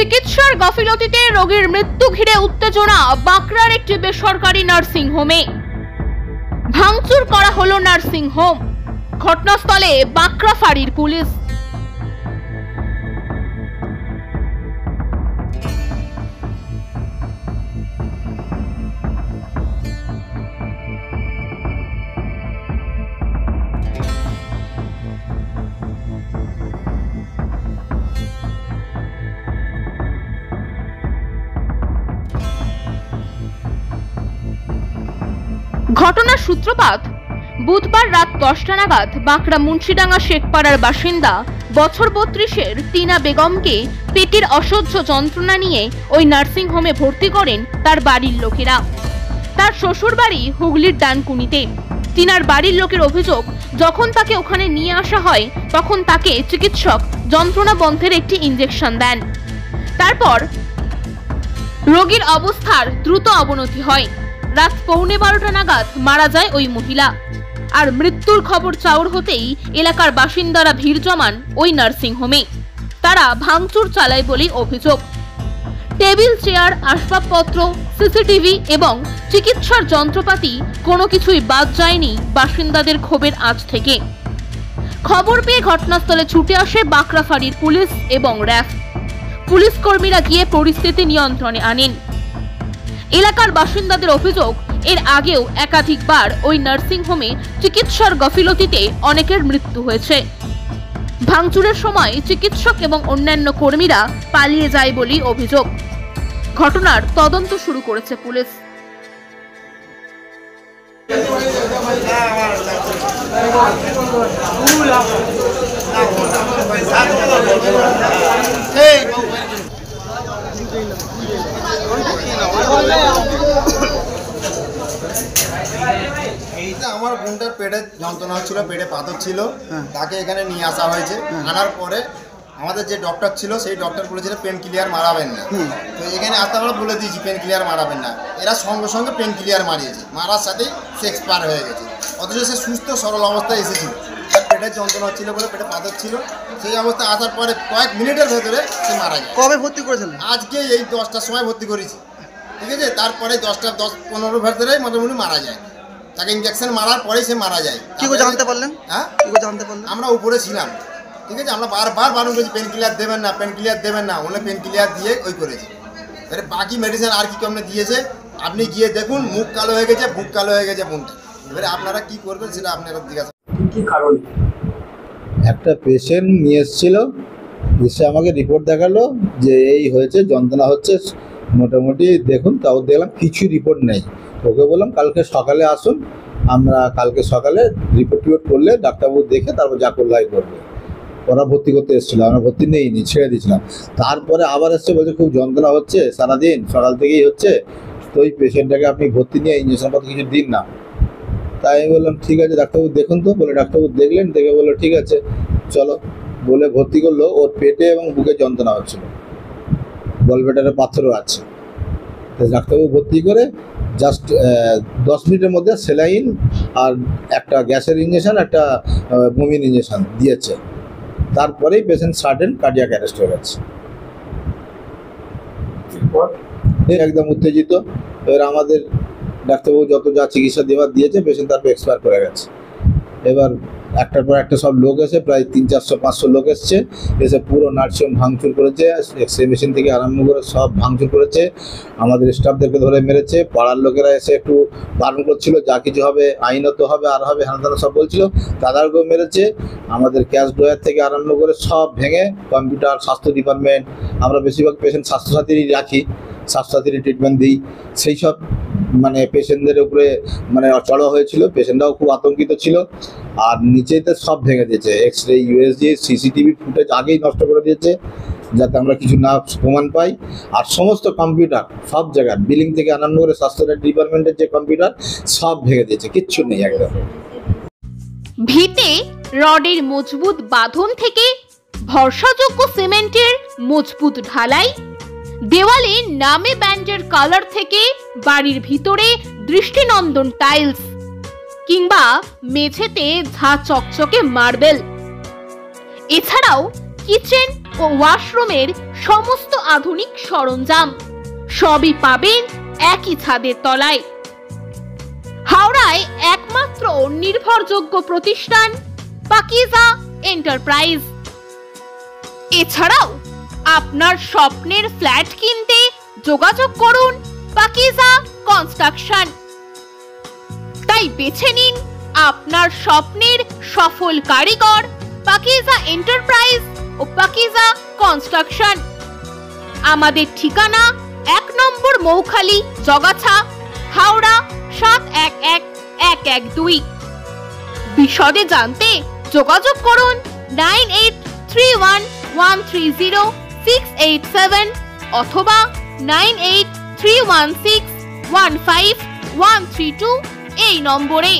চিকিৎসার গাফিলতিতে রোগীর মৃত্যু ঘিরে উত্তেজনা বাঁকড়ার একটি বেসরকারি নার্সিং হোমে। ভাঙচুর করা হলো নার্সিং হোম। ঘটনাস্থলে বাঁকড়া ফাঁড়ির পুলিশ। ঘটনার সূত্রপাত বুধবার রাত 10টা নাগাদ বাঁকড়া মুন্সিডাঙ্গা শেখপাড়ার বাসিন্দা বছর 32-এর টিনা বেগমকে পেটের অসহ্য যন্ত্রণা নিয়ে ওই নার্সিং হোমে ভর্তি করেন তার বাড়ির লোকেরা। তার শ্বশুর বাড়ি হুগলির ডানকুনিতে। টিনার বাড়ির লোকের অভিযোগ, যখন তাকে ওখানে নিয়ে আসা হয় তখন তাকে চিকিৎসক যন্ত্রণা বন্ধের একটি ইনজেকশন দেন। তারপর রোগীর অবস্থার দ্রুত অবনতি হয়। রাত 11:15 নাগাদ মারা যায় ওই মহিলা। আর মৃত্যুর খবর চাউর হতেই এলাকার বাসিন্দারা ভিড় জমান ওই নার্সিং হোমে। তারা ভাঙচুর চালায় বলে অভিযোগ। টেবিল, চেয়ার, আসবাবপত্র, সিসিটিভি এবং চিকিৎসার যন্ত্রপাতি কোনো কিছুই বাদ যায়নি বাসিন্দাদের ক্ষোভের আঁচ থেকে। খবর পেয়ে ঘটনাস্থলে ছুটে আসে বাঁকড়া ফাঁড়ির পুলিশ এবং র্যাব। পুলিশ কর্মীরা গিয়ে পরিস্থিতি নিয়ন্ত্রণে আনেন। এলাকার বাসিন্দাদের অভিযোগ, এর আগেও একাধিকবার ওই নার্সিং হোমে চিকিৎসার গাফিলতিতে অনেকের মৃত্যু হয়েছে। ভাঙচুরের সময় চিকিৎসক এবং অন্যান্য কর্মীরা পালিয়ে যায় বলে অভিযোগ। ঘটনার তদন্ত শুরু করেছে পুলিশ। আমার বোনটার পেটে যন্ত্রণা হচ্ছিল, পেটে পাথর ছিল, তাকে এখানে নিয়ে আসা হয়েছে। আনার পরে আমাদের যে ডক্টর ছিল সেই ডক্টর বলেছিল পেন কিলিয়ার মারাবেন না। তো এখানে আসতে আমরা বলে দিয়েছি পেন কিলিয়ার মারাবেন না। এরা সঙ্গে সঙ্গে পেন কিলিয়ার মারিয়েছে, মারার সাথেই সে এক্সপায়ার হয়ে গেছে। অথচ সে সুস্থ সরল অবস্থায় এসেছিল। পেটের যন্ত্রণা হচ্ছিল বলে, পেটে পাথর ছিল, সেই অবস্থায় আসার পরে কয়েক মিনিটের ভেতরে সে মারা যায়। কবে ভর্তি করেছেন? আজকে এই 10টার সময় ভর্তি করেছি, ঠিক আছে। তারপরে 10-15 ভেতরে মোটামুটি মারা যায়। তাকে ইঞ্জেকশন মারার পরেই সে মারা যায়। কি করে জানতে পারলেন? হ্যাঁ, কি করে জানতে পারলেন? আমরা উপরে ছিলাম, ঠিক আছে। আমরা বারবার বারণ করেছি পেন কিলিয়ার দেবেন না, পেন কিলিয়ার দেবেন না। ওনে পেন কিলিয়ার দিয়ে ওই করেছে। এবারে বাকি মেডিসিন আর কি কমনে দিয়েছে, আপনি গিয়ে দেখুন। মুখ কালো হয়ে গেছে, বুক কালো হয়ে গেছে বোনটা। এবারে আপনারা কি করবেন সেটা আপনারা জিজ্ঞাসা। কি কারণে? একটা পেশেন্ট নিয়ে এসেছিল, এসে আমাকে রিপোর্ট দেখালো যে এই হয়েছে, যন্ত্রণা হচ্ছে। মোটামুটি দেখুন, তাও দেখলাম কিছু রিপোর্ট নেই। ওকে বললাম কালকে সকালে আসুন, আমরা কালকে সকালে রিপোর্ট করলে ডাক্তারবাবু দেখে তারপর যা করলাই করবে। ওরা ভর্তি করতে এসেছিলো, আমরা ভর্তি নেইনি, ছেড়ে দিয়েছিলাম। তারপরে আবার এসছে, বলছে খুব যন্ত্রণা হচ্ছে, সারাদিন সকাল থেকেই হচ্ছে, তো ওই পেশেন্টটাকে আপনি ভর্তি নিয়ে ইঞ্জেকশনপত্র কিছু দিন না। তাই আমি বললাম ঠিক আছে ডাক্তারবাবু দেখুন তো। বলে ডাক্তারবাবু দেখলেন, দেখে বললো ঠিক আছে চলো, বলে ভর্তি করলো। ওর পেটে এবং বুকে যন্ত্রণা হচ্ছিল, গলব্লাডারে পাথরও আছে। তো ডাক্তারবাবু ভর্তি করে জাস্ট 10 মিনিটের মধ্যে স্যালাইন আর একটা গ্যাসের ইঞ্জেকশন, একটা বমির ইঞ্জেকশন দিয়েছে। তারপরেই পেশেন্ট সাডেন কার্ডিয়াক অ্যারেস্ট হয়ে গেছে। একদম উত্তেজিত। এবার আমাদের ডাক্তারবাবু যত যা চিকিৎসা দেওয়ার দিয়েছে, পেশেন্ট তারপর এক্সপায়ার করে গেছে। এবার একটার পর একটা সব লোক এসে, প্রায় 300-400-500 লোক এসছে, এসে পুরো নার্সিংহোম ভাঙচুর করেছে। এক্সরে মেশিন থেকে আরম্ভ করে সব ভাঙচুর করেছে। আমাদের স্টাফদেরকে ধরে মেরেছে। পাড়ার লোকেরা এসে একটু বারণ করছিল, যা কিছু হবে আইনত হবে, আর হবে হানাদানা সব বলছিল, তাদেরকেও মেরেছে। আমাদের ক্যাশ ড্রয়ার থেকে আরম্ভ করে সব ভেঙে, কম্পিউটার, স্বাস্থ্য ডিপার্টমেন্ট, আমরা বেশিরভাগ পেশেন্ট স্বাস্থ্যসাথীরই রাখি, স্বাস্থ্যসাথীরই ট্রিটমেন্ট দিই, সেই সব মানে পেশেন্টদের উপরে মানে চড়া হয়েছিল। পেশেন্টরাও খুব আতঙ্কিত ছিল। আর নিচেতে সব ভেঙে দিয়েছে। এক্সরে, ইউএসজি, সিসিটিভি ফুটেজ আগেই নষ্ট করে দিয়েছে, যাতে আমরা কিছু না প্রমাণ পাই। আর সমস্ত কম্পিউটার সব জায়গায়, বিলিং থেকে আরম্ভ করে স্বাস্থ্য ডিপার্টমেন্টের যে কম্পিউটার সব ভেঙে দিয়েছে, কিচ্ছু নেই একদম। ভিতে রডের মজবুত বাঁধন থেকে ভরসাযোগ্য সিমেন্টের মজবুত ঢালাই, দেওয়ালে নামে ব্যান্ডের কালার থেকে বাড়ির ভিতরে দৃষ্টিনন্দন টাইলস, কিংবা মেঝেতে ঝা চকচকে মার্বেল। এছাড়াও কিচেন ও ও ওয়াশরুমের সমস্ত আধুনিক সরঞ্জাম সবই পাবেন একই ছাদের তলায়। হাওড়ায় একমাত্র নির্ভরযোগ্য প্রতিষ্ঠান পাকিজা এন্টারপ্রাইজ। এছাড়াও আপনার স্বপ্নের ফ্ল্যাট কিনতে যোগাযোগ করুন পাকিজা কনস্ট্রাকশন। তাই বেছে নিন আপনার স্বপ্নের সফল কারিগর পাকিজা এন্টারপ্রাইজ ও পাকিজা কনস্ট্রাকশন। আমাদের ঠিকানা 1 নম্বর মৌখালি, জগাছা, হাওড়া 711112। বিশদে জানতে যোগাযোগ করুন 9831130687 অথবা 9831615132 এই নম্বরে।